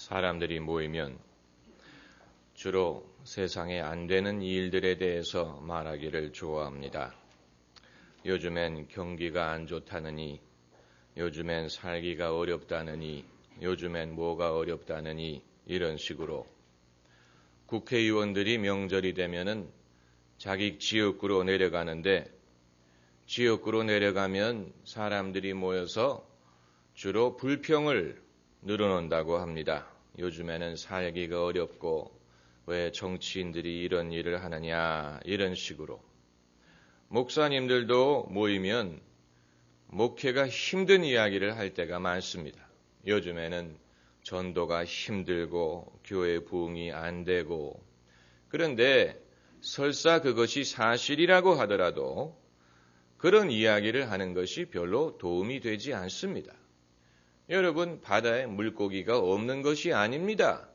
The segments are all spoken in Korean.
사람들이 모이면 주로 세상에 안 되는 일들에 대해서 말하기를 좋아합니다. 요즘엔 경기가 안 좋다느니, 요즘엔 살기가 어렵다느니, 요즘엔 뭐가 어렵다느니 이런 식으로 국회의원들이 명절이 되면은 자기 지역구로 내려가는데 지역구로 내려가면 사람들이 모여서 주로 불평을 늘어놓는다고 합니다. 요즘에는 살기가 어렵고 왜 정치인들이 이런 일을 하느냐 이런 식으로. 목사님들도 모이면 목회가 힘든 이야기를 할 때가 많습니다. 요즘에는 전도가 힘들고 교회 부흥이 안 되고, 그런데 설사 그것이 사실이라고 하더라도 그런 이야기를 하는 것이 별로 도움이 되지 않습니다. 여러분, 바다에 물고기가 없는 것이 아닙니다.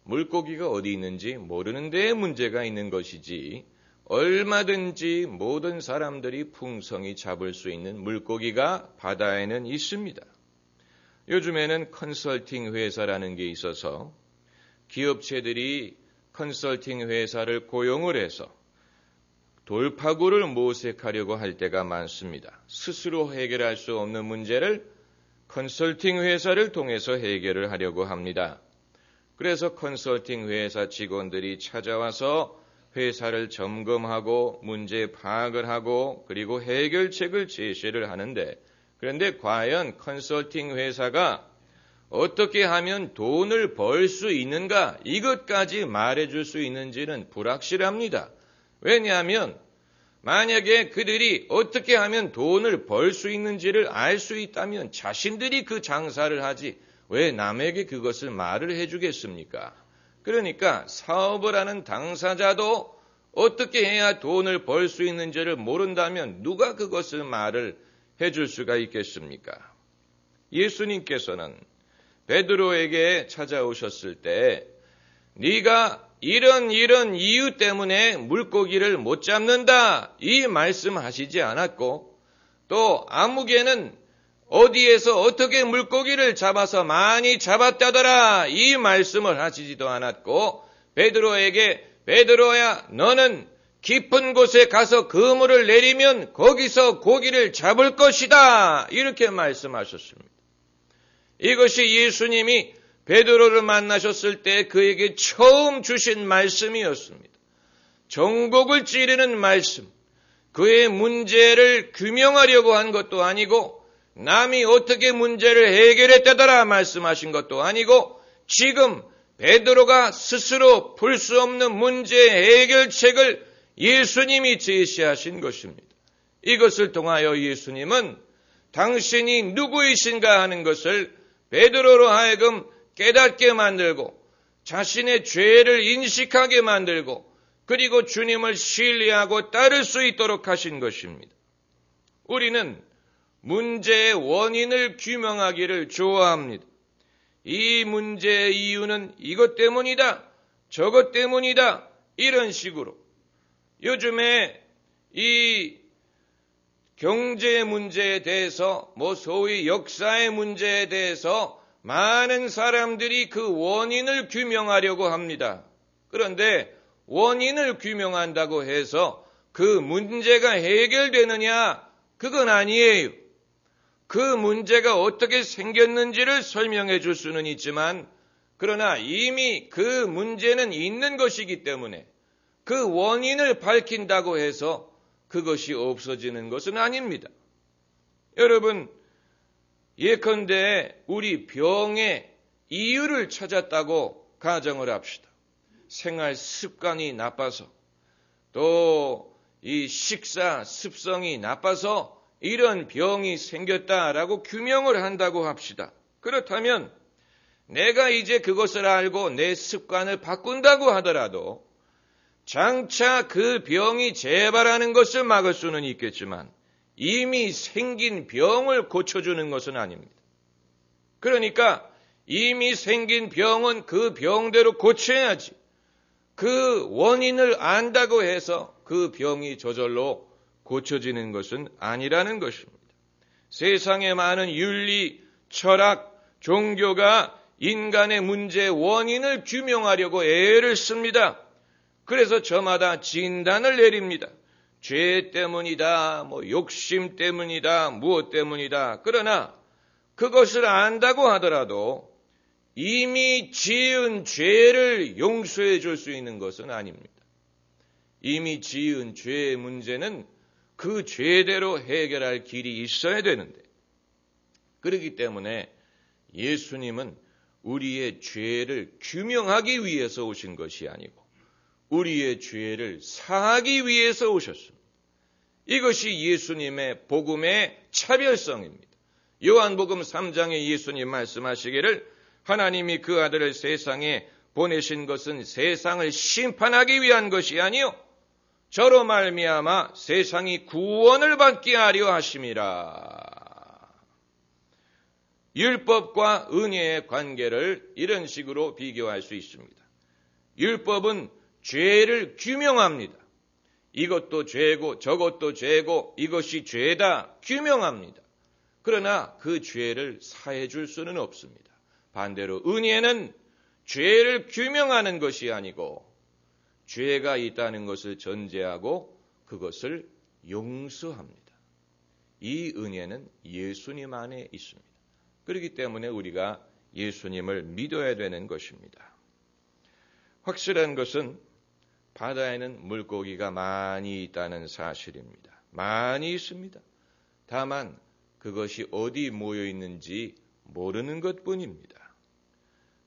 물고기가 어디 있는지 모르는 데에 문제가 있는 것이지, 얼마든지 모든 사람들이 풍성히 잡을 수 있는 물고기가 바다에는 있습니다. 요즘에는 컨설팅 회사라는 게 있어서 기업체들이 컨설팅 회사를 고용을 해서 돌파구를 모색하려고 할 때가 많습니다. 스스로 해결할 수 없는 문제를 컨설팅 회사를 통해서 해결을 하려고 합니다. 그래서 컨설팅 회사 직원들이 찾아와서 회사를 점검하고 문제 파악을 하고 그리고 해결책을 제시를 하는데, 그런데 과연 컨설팅 회사가 어떻게 하면 돈을 벌 수 있는가, 이것까지 말해줄 수 있는지는 불확실합니다. 왜냐하면 만약에 그들이 어떻게 하면 돈을 벌 수 있는지를 알 수 있다면 자신들이 그 장사를 하지 왜 남에게 그것을 말을 해주겠습니까? 그러니까 사업을 하는 당사자도 어떻게 해야 돈을 벌 수 있는지를 모른다면 누가 그것을 말을 해줄 수가 있겠습니까? 예수님께서는 베드로에게 찾아오셨을 때 네가 이런 이유 때문에 물고기를 못 잡는다 이 말씀하시지 않았고, 또 아무개는 어디에서 어떻게 물고기를 잡아서 많이 잡았다더라 이 말씀을 하시지도 않았고, 베드로에게 베드로야 너는 깊은 곳에 가서 그물을 내리면 거기서 고기를 잡을 것이다 이렇게 말씀하셨습니다. 이것이 예수님이 베드로를 만나셨을 때 그에게 처음 주신 말씀이었습니다. 정곡을 찌르는 말씀, 그의 문제를 규명하려고 한 것도 아니고 남이 어떻게 문제를 해결했다더라 말씀하신 것도 아니고, 지금 베드로가 스스로 풀 수 없는 문제 해결책을 예수님이 제시하신 것입니다. 이것을 통하여 예수님은 당신이 누구이신가 하는 것을 베드로로 하여금 깨닫게 만들고 자신의 죄를 인식하게 만들고 그리고 주님을 신뢰하고 따를 수 있도록 하신 것입니다. 우리는 문제의 원인을 규명하기를 좋아합니다. 이 문제의 이유는 이것 때문이다, 저것 때문이다 이런 식으로. 요즘에 이 경제 문제에 대해서 소위 역사의 문제에 대해서 많은 사람들이 그 원인을 규명하려고 합니다. 그런데 원인을 규명한다고 해서 그 문제가 해결되느냐? 그건 아니에요. 그 문제가 어떻게 생겼는지를 설명해 줄 수는 있지만, 그러나 이미 그 문제는 있는 것이기 때문에 그 원인을 밝힌다고 해서 그것이 없어지는 것은 아닙니다. 여러분, 예컨대 우리 병의 이유를 찾았다고 가정을 합시다. 생활 습관이 나빠서, 또 이 식사 습성이 나빠서 이런 병이 생겼다라고 규명을 한다고 합시다. 그렇다면 내가 이제 그것을 알고 내 습관을 바꾼다고 하더라도 장차 그 병이 재발하는 것을 막을 수는 있겠지만 이미 생긴 병을 고쳐주는 것은 아닙니다. 그러니까 이미 생긴 병은 그 병대로 고쳐야지, 그 원인을 안다고 해서 그 병이 저절로 고쳐지는 것은 아니라는 것입니다. 세상에 많은 윤리, 철학, 종교가 인간의 문제의 원인을 규명하려고 애를 씁니다. 그래서 저마다 진단을 내립니다. 죄 때문이다, 욕심 때문이다, 무엇 때문이다. 그러나 그것을 안다고 하더라도 이미 지은 죄를 용서해 줄 수 있는 것은 아닙니다. 이미 지은 죄의 문제는 그 죄대로 해결할 길이 있어야 되는데, 그렇기 때문에 예수님은 우리의 죄를 규명하기 위해서 오신 것이 아니고 우리의 죄를 사하기 위해서 오셨습니다. 이것이 예수님의 복음의 차별성입니다. 요한복음 3장에 예수님 말씀하시기를 하나님이 그 아들을 세상에 보내신 것은 세상을 심판하기 위한 것이 아니요 저로 말미암아 세상이 구원을 받게 하려 하심이라. 율법과 은혜의 관계를 이런 식으로 비교할 수 있습니다. 율법은 죄를 규명합니다. 이것도 죄고 저것도 죄고 이것이 죄다 규명합니다. 그러나 그 죄를 사해 줄 수는 없습니다. 반대로 은혜는 죄를 규명하는 것이 아니고 죄가 있다는 것을 전제하고 그것을 용서합니다. 이 은혜는 예수님 안에 있습니다. 그렇기 때문에 우리가 예수님을 믿어야 되는 것입니다. 확실한 것은 바다에는 물고기가 많이 있다는 사실입니다. 많이 있습니다. 다만 그것이 어디 모여 있는지 모르는 것뿐입니다.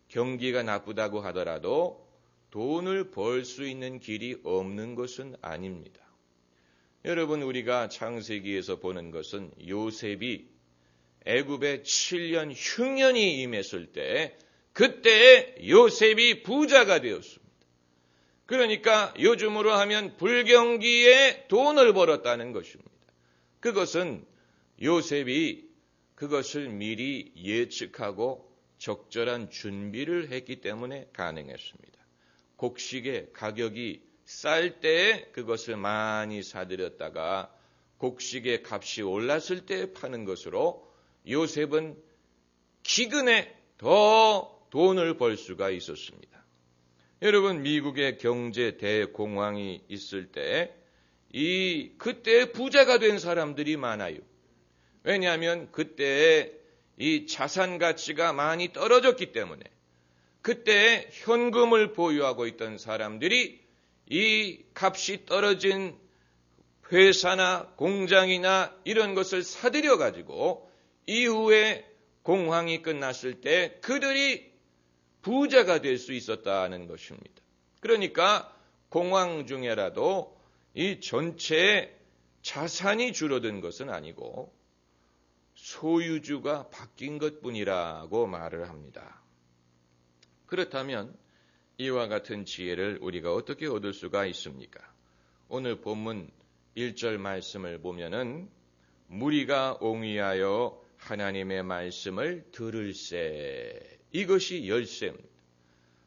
경기가 나쁘다고 하더라도 돈을 벌 수 있는 길이 없는 것은 아닙니다. 여러분, 우리가 창세기에서 보는 것은 요셉이 애굽에 7년 흉년이 임했을 때 그때 요셉이 부자가 되었습니다. 그러니까 요즘으로 하면 불경기에 돈을 벌었다는 것입니다. 그것은 요셉이 그것을 미리 예측하고 적절한 준비를 했기 때문에 가능했습니다. 곡식의 가격이 쌀 때에 그것을 많이 사들였다가 곡식의 값이 올랐을 때 파는 것으로 요셉은 기근에 더 돈을 벌 수가 있었습니다. 여러분, 미국의 경제 대공황이 있을 때 그때 부자가 된 사람들이 많아요. 왜냐하면 그때 이 자산 가치가 많이 떨어졌기 때문에 그때 현금을 보유하고 있던 사람들이 이 값이 떨어진 회사나 공장이나 이런 것을 사들여 가지고 이후에 공황이 끝났을 때 그들이 부자가 될 수 있었다는 것입니다. 그러니까 공황 중에라도 이 전체의 자산이 줄어든 것은 아니고 소유주가 바뀐 것뿐이라고 말을 합니다. 그렇다면 이와 같은 지혜를 우리가 어떻게 얻을 수가 있습니까? 오늘 본문 1절 말씀을 보면은 무리가 옹이하여 하나님의 말씀을 들을세. 이것이 열쇠입니다.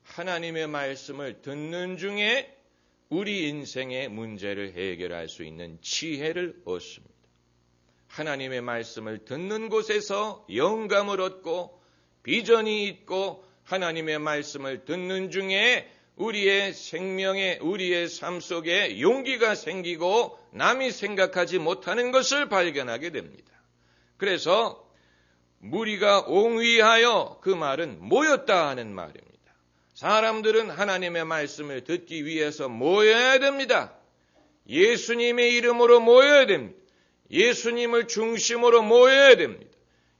하나님의 말씀을 듣는 중에 우리 인생의 문제를 해결할 수 있는 지혜를 얻습니다. 하나님의 말씀을 듣는 곳에서 영감을 얻고 비전이 있고 하나님의 말씀을 듣는 중에 우리의 생명에 우리의 삶 속에 용기가 생기고 남이 생각하지 못하는 것을 발견하게 됩니다. 그래서 무리가 옹위하여 그 말은 모였다 하는 말입니다. 사람들은 하나님의 말씀을 듣기 위해서 모여야 됩니다. 예수님의 이름으로 모여야 됩니다. 예수님을 중심으로 모여야 됩니다.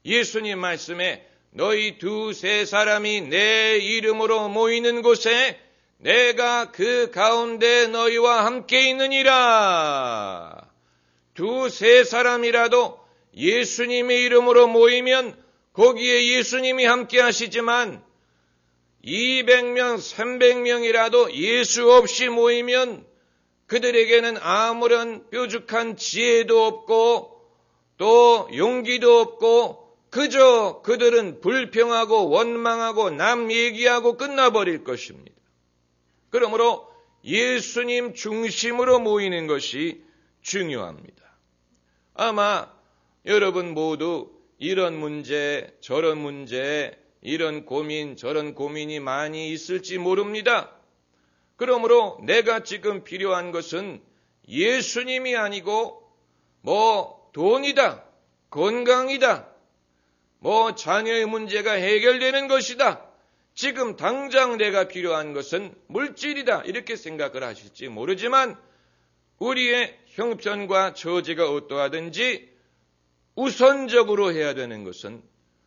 예수님 말씀에 너희 두세 사람이 내 이름으로 모이는 곳에 내가 그 가운데 너희와 함께 있느니라. 두세 사람이라도 예수님의 이름으로 모이면 거기에 예수님이 함께 하시지만 200명, 300명이라도 예수 없이 모이면 그들에게는 아무런 뾰족한 지혜도 없고 또 용기도 없고 그저 그들은 불평하고 원망하고 남 얘기하고 끝나버릴 것입니다. 그러므로 예수님 중심으로 모이는 것이 중요합니다. 아마 여러분 모두 이런 문제 저런 문제 이런 고민 저런 고민이 많이 있을지 모릅니다. 그러므로 내가 지금 필요한 것은 예수님이 아니고 돈이다, 건강이다, 자녀의 문제가 해결되는 것이다. 지금 당장 내가 필요한 것은 물질이다. 이렇게 생각을 하실지 모르지만 우리의 형편과 처지가 어떠하든지 우선적으로 해야 되는 것은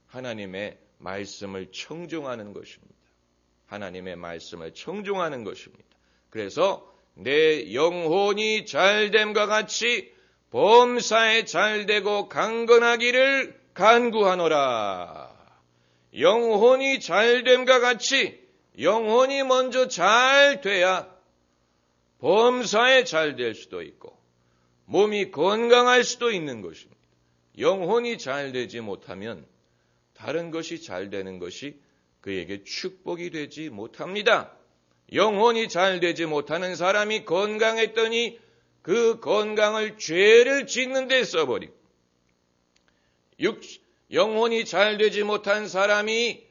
하나님의 말씀을 청종하는 것입니다. 하나님의 말씀을 청종하는 것입니다. 그래서 내 영혼이 잘됨과 같이 범사에 잘되고 강건하기를 간구하노라. 영혼이 잘됨과 같이 영혼이 먼저 잘 돼야 범사에 잘 될 수도 있고 몸이 건강할 수도 있는 것입니다. 영혼이 잘 되지 못하면 다른 것이 잘 되는 것이 그에게 축복이 되지 못합니다. 영혼이 잘 되지 못하는 사람이 건강했더니 그 건강을 죄를 짓는 데 써버리고 영혼이 잘 되지 못한 사람이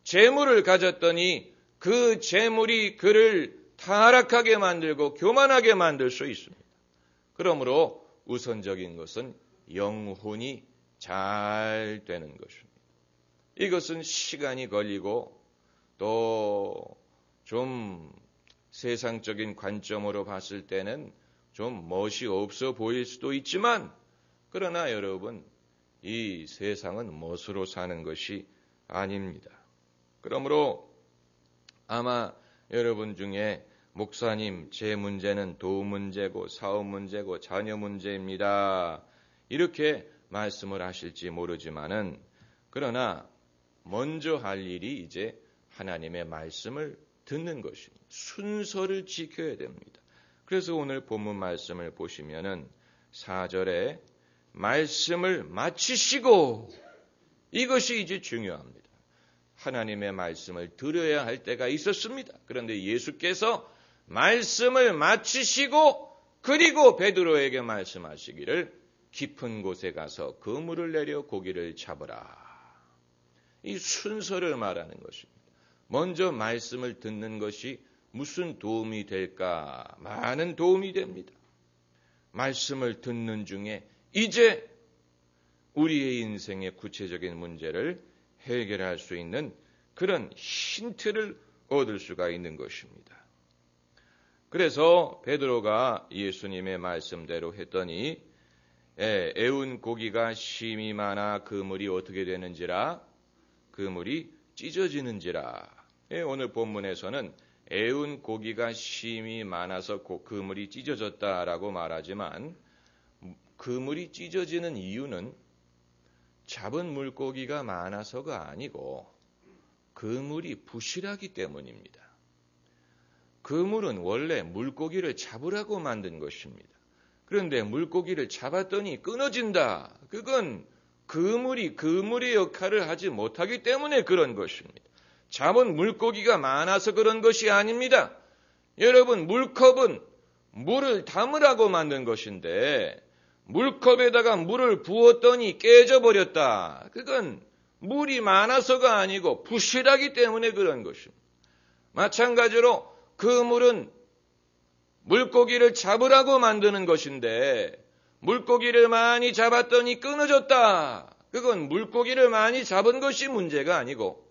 재물을 가졌더니 그 재물이 그를 타락하게 만들고 교만하게 만들 수 있습니다. 그러므로 우선적인 것은 영혼이 잘 되는 것입니다. 이것은 시간이 걸리고 또 좀 세상적인 관점으로 봤을 때는 좀 멋이 없어 보일 수도 있지만 그러나 여러분 이 세상은 멋으로 사는 것이 아닙니다. 그러므로 아마 여러분 중에 목사님 제 문제는 도 문제고 사업 문제고 자녀 문제입니다. 이렇게 말씀을 하실지 모르지만은 그러나 먼저 할 일이 이제 하나님의 말씀을 듣는 것입니다. 순서를 지켜야 됩니다. 그래서 오늘 본문 말씀을 보시면은 4절에 말씀을 마치시고 이것이 이제 중요합니다. 하나님의 말씀을 들어야 할 때가 있었습니다. 그런데 예수께서 말씀을 마치시고 그리고 베드로에게 말씀하시기를 깊은 곳에 가서 그물을 내려 고기를 잡으라. 이 순서를 말하는 것입니다. 먼저 말씀을 듣는 것이 무슨 도움이 될까? 많은 도움이 됩니다. 말씀을 듣는 중에 이제 우리의 인생의 구체적인 문제를 해결할 수 있는 그런 힌트를 얻을 수가 있는 것입니다. 그래서 베드로가 예수님의 말씀대로 했더니 애운 고기가 심이 많아 그물이 어떻게 되는지라 그물이 찢어지는지라. 오늘 본문에서는 애운 고기가 심이 많아서 그물이 찢어졌다라고 말하지만 그물이 찢어지는 이유는 잡은 물고기가 많아서가 아니고 그물이 부실하기 때문입니다. 그물은 원래 물고기를 잡으라고 만든 것입니다. 그런데 물고기를 잡았더니 끊어진다. 그건 그물이 그물의 역할을 하지 못하기 때문에 그런 것입니다. 잡은 물고기가 많아서 그런 것이 아닙니다. 여러분, 물컵은 물을 담으라고 만든 것인데 물컵에다가 물을 부었더니 깨져버렸다. 그건 물이 많아서가 아니고 부실하기 때문에 그런 것입니다. 마찬가지로 그물은 물고기를 잡으라고 만드는 것인데 물고기를 많이 잡았더니 끊어졌다. 그건 물고기를 많이 잡은 것이 문제가 아니고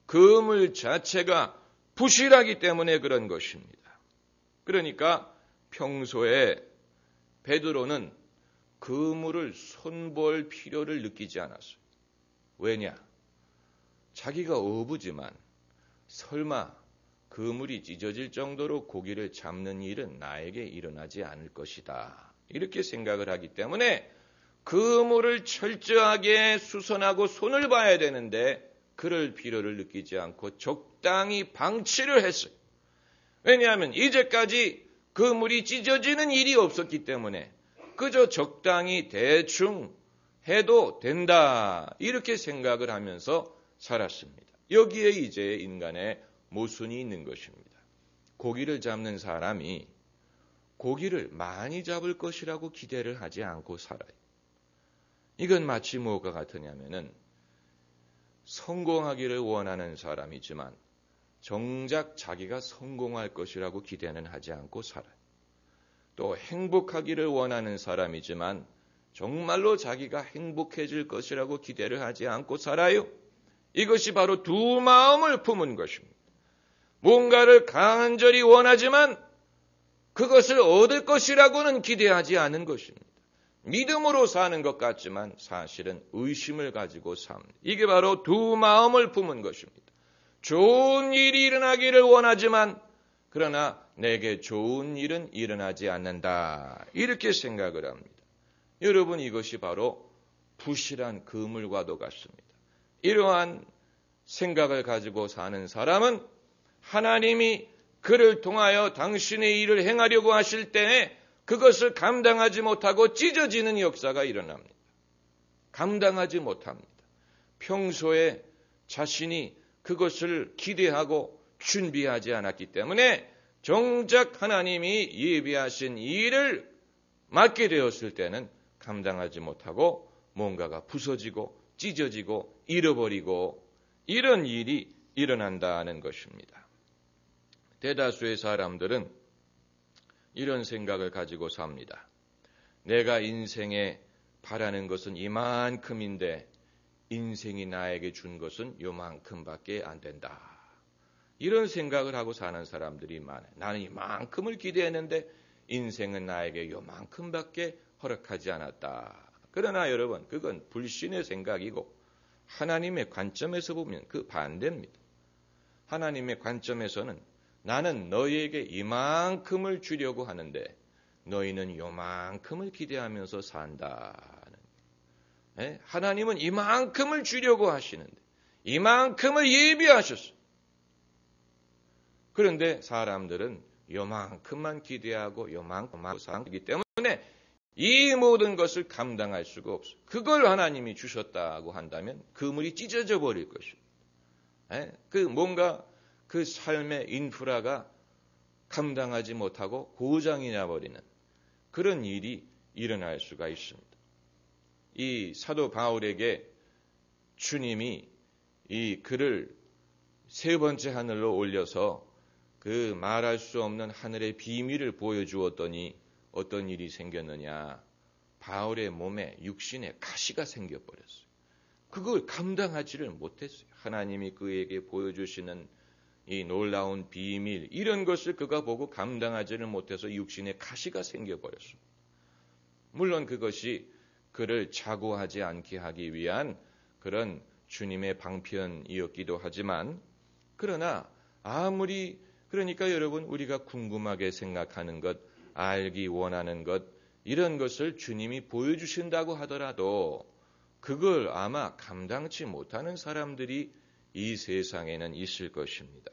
그물 자체가 부실하기 때문에 그런 것입니다. 그러니까 평소에 베드로는 그물을 손볼 필요를 느끼지 않았어요. 왜냐? 자기가 어부지만 설마 그물이 찢어질 정도로 고기를 잡는 일은 나에게 일어나지 않을 것이다. 이렇게 생각을 하기 때문에 그물을 철저하게 수선하고 손을 봐야 되는데 그럴 필요를 느끼지 않고 적당히 방치를 했어요. 왜냐하면 이제까지 그물이 찢어지는 일이 없었기 때문에 그저 적당히 대충 해도 된다. 이렇게 생각을 하면서 살았습니다. 여기에 이제 인간의 모순이 있는 것입니다. 고기를 잡는 사람이 고기를 많이 잡을 것이라고 기대를 하지 않고 살아요. 이건 마치 무엇과 같으냐면은 성공하기를 원하는 사람이지만 정작 자기가 성공할 것이라고 기대는 하지 않고 살아요. 또 행복하기를 원하는 사람이지만 정말로 자기가 행복해질 것이라고 기대를 하지 않고 살아요. 이것이 바로 두 마음을 품은 것입니다. 뭔가를 간절히 원하지만 그것을 얻을 것이라고는 기대하지 않은 것입니다. 믿음으로 사는 것 같지만 사실은 의심을 가지고 삽니다. 이게 바로 두 마음을 품은 것입니다. 좋은 일이 일어나기를 원하지만 그러나 내게 좋은 일은 일어나지 않는다. 이렇게 생각을 합니다. 여러분, 이것이 바로 부실한 그물과도 같습니다. 이러한 생각을 가지고 사는 사람은 하나님이 그를 통하여 당신의 일을 행하려고 하실 때에 그것을 감당하지 못하고 찢어지는 역사가 일어납니다. 감당하지 못합니다. 평소에 자신이 그것을 기대하고 준비하지 않았기 때문에 정작 하나님이 예비하신 일을 맡게 되었을 때는 감당하지 못하고 뭔가가 부서지고 찢어지고 잃어버리고 이런 일이 일어난다는 것입니다. 대다수의 사람들은 이런 생각을 가지고 삽니다. 내가 인생에 바라는 것은 이만큼인데 인생이 나에게 준 것은 요만큼밖에 안 된다. 이런 생각을 하고 사는 사람들이 많아요. 나는 이만큼을 기대했는데 인생은 나에게 요만큼밖에 허락하지 않았다. 그러나 여러분, 그건 불신의 생각이고 하나님의 관점에서 보면 그 반대입니다. 하나님의 관점에서는 나는 너희에게 이만큼을 주려고 하는데 너희는 요만큼을 기대하면서 산다. 하나님은 이만큼을 주려고 하시는데 이만큼을 예비하셨어요. 그런데 사람들은 요만큼만 기대하고 요만큼만 살기 때문에 이 모든 것을 감당할 수가 없어요. 그걸 하나님이 주셨다고 한다면 그물이 찢어져 버릴 것입니다. 뭔가 그 삶의 인프라가 감당하지 못하고 고장이 나버리는 그런 일이 일어날 수가 있습니다. 이 사도 바울에게 주님이 이 그를 세 번째 하늘로 올려서 그 말할 수 없는 하늘의 비밀을 보여주었더니 어떤 일이 생겼느냐. 바울의 몸에 육신에 가시가 생겨버렸어요. 그걸 감당하지를 못했어요. 하나님이 그에게 보여주시는 이 놀라운 비밀, 이런 것을 그가 보고 감당하지를 못해서 육신에 가시가 생겨버렸습니다. 물론 그것이 그를 자고하지 않게 하기 위한 그런 주님의 방편이었기도 하지만 그러나 그러니까 여러분, 우리가 궁금하게 생각하는 것, 알기 원하는 것, 이런 것을 주님이 보여주신다고 하더라도 그걸 아마 감당치 못하는 사람들이 이 세상에는 있을 것입니다.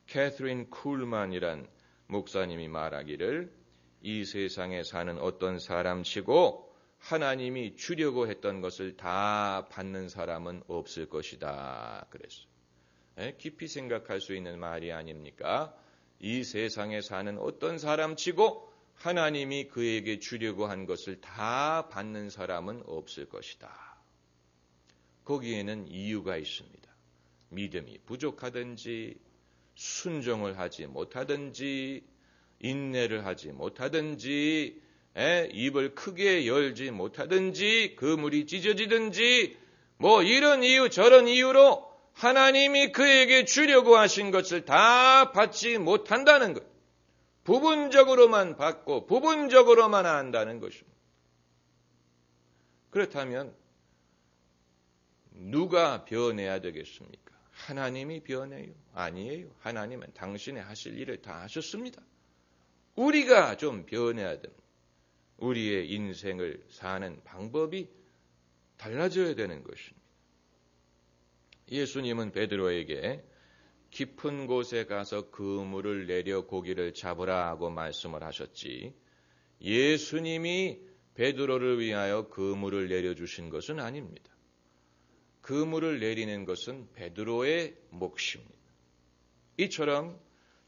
캐서린 쿨만이란 목사님이 말하기를 이 세상에 사는 어떤 사람치고 하나님이 주려고 했던 것을 다 받는 사람은 없을 것이다. 그랬어요. 깊이 생각할 수 있는 말이 아닙니까? 이 세상에 사는 어떤 사람치고 하나님이 그에게 주려고 한 것을 다 받는 사람은 없을 것이다. 거기에는 이유가 있습니다. 믿음이 부족하든지 순종을 하지 못하든지 인내를 하지 못하든지 입을 크게 열지 못하든지 그물이 찢어지든지 뭐 이런 이유 저런 이유로 하나님이 그에게 주려고 하신 것을 다 받지 못한다는 것. 부분적으로만 받고 부분적으로만 한다는 것입니다. 그렇다면 누가 변해야 되겠습니까? 하나님이 변해요? 아니에요. 하나님은 당신의 하실 일을 다 하셨습니다. 우리가 좀 변해야 됩니다. 우리의 인생을 사는 방법이 달라져야 되는 것입니다. 예수님은 베드로에게 깊은 곳에 가서 그물을 내려 고기를 잡으라 하고 말씀을 하셨지 예수님이 베드로를 위하여 그물을 내려주신 것은 아닙니다. 그물을 내리는 것은 베드로의 몫입니다. 이처럼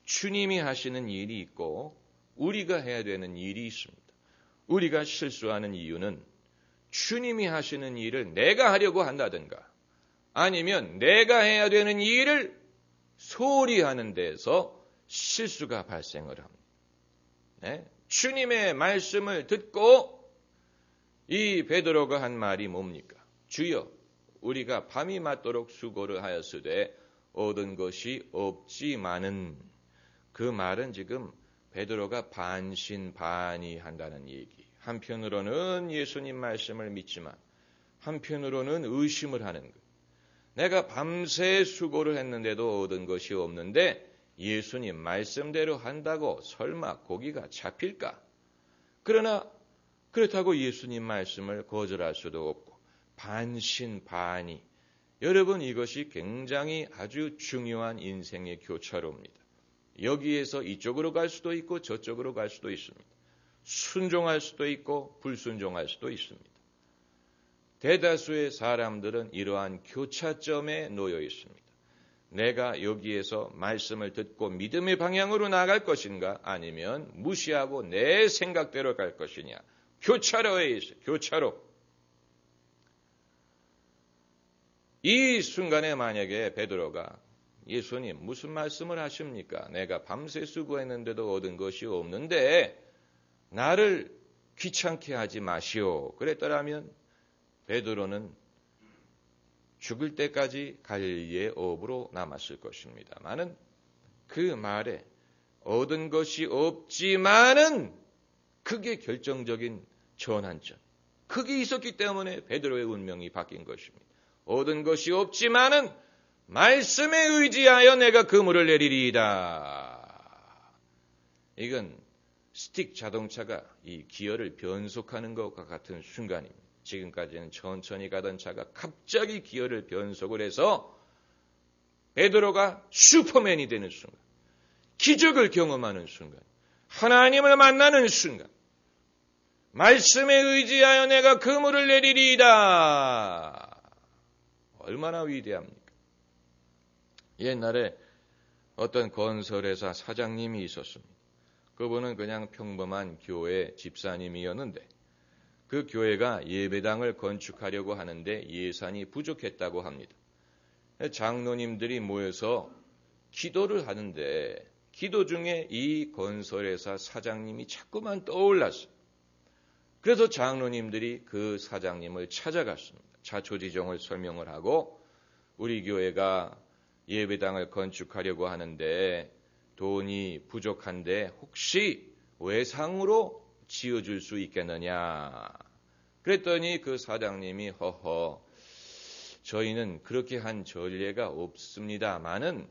주님이 하시는 일이 있고 우리가 해야 되는 일이 있습니다. 우리가 실수하는 이유는 주님이 하시는 일을 내가 하려고 한다든가 아니면 내가 해야 되는 일을 소홀히 하는 데서 실수가 발생을 합니다. 네? 주님의 말씀을 듣고 이 베드로가 한 말이 뭡니까? 주여, 우리가 밤이 맞도록 수고를 하였으되 얻은 것이 없지만은, 그 말은 지금 베드로가 반신반의한다는 얘기. 한편으로는 예수님 말씀을 믿지만 한편으로는 의심을 하는 것. 내가 밤새 수고를 했는데도 얻은 것이 없는데 예수님 말씀대로 한다고 설마 고기가 잡힐까? 그러나 그렇다고 예수님 말씀을 거절할 수도 없고 반신반의. 여러분, 이것이 굉장히 아주 중요한 인생의 교차로입니다. 여기에서 이쪽으로 갈 수도 있고 저쪽으로 갈 수도 있습니다. 순종할 수도 있고 불순종할 수도 있습니다. 대다수의 사람들은 이러한 교차점에 놓여 있습니다. 내가 여기에서 말씀을 듣고 믿음의 방향으로 나아갈 것인가, 아니면 무시하고 내 생각대로 갈 것이냐. 교차로에 있어요. 교차로. 이 순간에 만약에 베드로가 예수님 무슨 말씀을 하십니까? 내가 밤새 수고했는데도 얻은 것이 없는데 나를 귀찮게 하지 마시오. 그랬더라면 베드로는 죽을 때까지 갈릴리의 어부로 남았을 것입니다만은 그 말에 얻은 것이 없지만은 그게 결정적인 전환점. 그게 있었기 때문에 베드로의 운명이 바뀐 것입니다. 얻은 것이 없지만은 말씀에 의지하여 내가 그물을 내리리이다. 이건 스틱 자동차가 이 기어를 변속하는 것과 같은 순간입니다. 지금까지는 천천히 가던 차가 갑자기 기어를 변속을 해서 베드로가 슈퍼맨이 되는 순간, 기적을 경험하는 순간, 하나님을 만나는 순간, 말씀에 의지하여 내가 그물을 내리리이다. 얼마나 위대합니까? 옛날에 어떤 건설회사 사장님이 있었습니다. 그분은 그냥 평범한 교회 집사님이었는데 그 교회가 예배당을 건축하려고 하는데 예산이 부족했다고 합니다. 장로님들이 모여서 기도를 하는데 기도 중에 이 건설회사 사장님이 자꾸만 떠올랐어요. 그래서 장로님들이 그 사장님을 찾아갔습니다. 자초지종을 설명을 하고 우리 교회가 예배당을 건축하려고 하는데 돈이 부족한데 혹시 외상으로 지어줄 수 있겠느냐. 그랬더니 그 사장님이 허허 저희는 그렇게 한 전례가 없습니다마는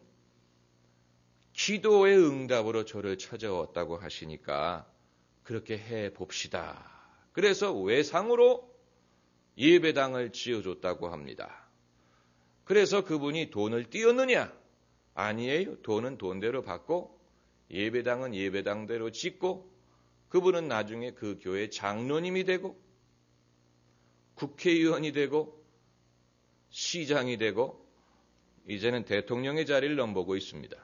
기도의 응답으로 저를 찾아왔다고 하시니까 그렇게 해봅시다. 그래서 외상으로 예배당을 지어줬다고 합니다. 그래서 그분이 돈을 띄었느냐? 아니에요. 돈은 돈대로 받고 예배당은 예배당대로 짓고 그분은 나중에 그 교회 장로님이 되고 국회의원이 되고 시장이 되고 이제는 대통령의 자리를 넘보고 있습니다.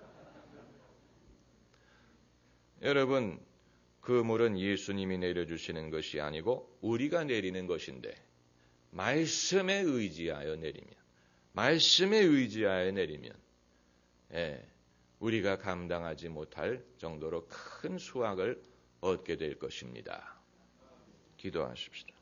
여러분, 그물은 예수님이 내려주시는 것이 아니고 우리가 내리는 것인데 말씀에 의지하여 내리면 우리가 감당하지 못할 정도로 큰 수확을 얻게 될 것입니다. 기도하십시다.